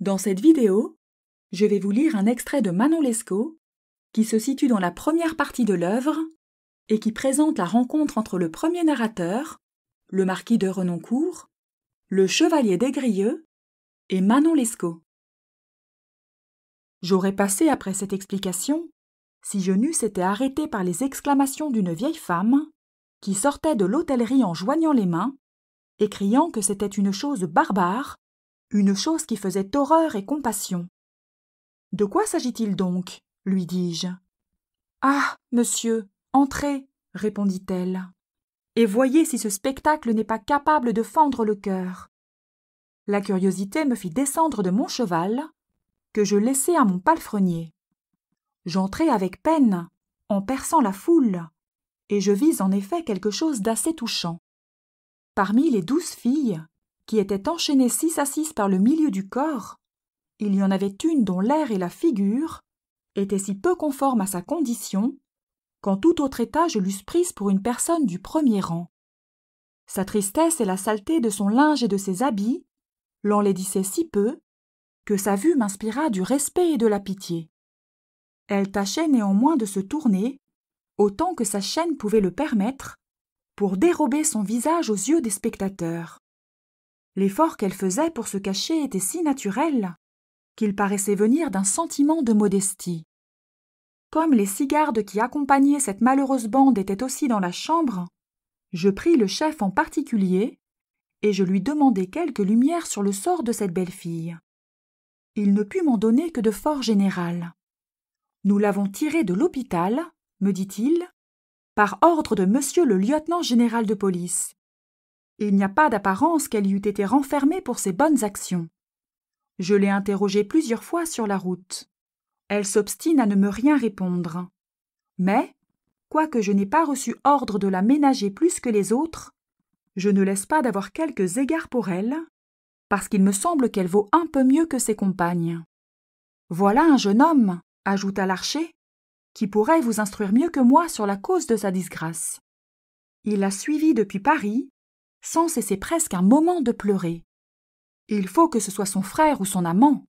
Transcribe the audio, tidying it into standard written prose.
Dans cette vidéo, je vais vous lire un extrait de Manon Lescaut qui se situe dans la première partie de l'œuvre et qui présente la rencontre entre le premier narrateur, le marquis de Renoncourt, le chevalier d'Aigrieux et Manon Lescaut. J'aurais passé après cette explication si je n'eusse été arrêté par les exclamations d'une vieille femme qui sortait de l'hôtellerie en joignant les mains et criant que c'était une chose barbare, une chose qui faisait horreur et compassion. « De quoi s'agit-il donc ?» lui dis-je. « Ah, monsieur, entrez, répondit-elle, et voyez si ce spectacle n'est pas capable de fendre le cœur. » La curiosité me fit descendre de mon cheval, que je laissai à mon palefrenier. J'entrai avec peine, en perçant la foule, et je vis en effet quelque chose d'assez touchant. Parmi les 12 filles, qui étaient enchaînées 6 à 6 par le milieu du corps, il y en avait une dont l'air et la figure étaient si peu conformes à sa condition qu'en tout autre état je l'eusse prise pour une personne du premier rang. Sa tristesse et la saleté de son linge et de ses habits l'enlaidissaient si peu que sa vue m'inspira du respect et de la pitié. Elle tâchait néanmoins de se tourner, autant que sa chaîne pouvait le permettre, pour dérober son visage aux yeux des spectateurs. L'effort qu'elle faisait pour se cacher était si naturel qu'il paraissait venir d'un sentiment de modestie. Comme les 6 gardes qui accompagnaient cette malheureuse bande étaient aussi dans la chambre, je pris le chef en particulier et je lui demandai quelques lumières sur le sort de cette belle fille. Il ne put m'en donner que de fort général. « Nous l'avons tirée de l'hôpital, me dit-il, par ordre de monsieur le lieutenant général de police. Il n'y a pas d'apparence qu'elle y eût été renfermée pour ses bonnes actions. Je l'ai interrogée plusieurs fois sur la route. Elle s'obstine à ne me rien répondre. Mais, quoique je n'ai pas reçu ordre de la ménager plus que les autres, je ne laisse pas d'avoir quelques égards pour elle, parce qu'il me semble qu'elle vaut un peu mieux que ses compagnes. Voilà un jeune homme, ajouta l'archer, qui pourrait vous instruire mieux que moi sur la cause de sa disgrâce. Il l'a suivie depuis Paris, sans cesser presque un moment de pleurer. Il faut que ce soit son frère ou son amant.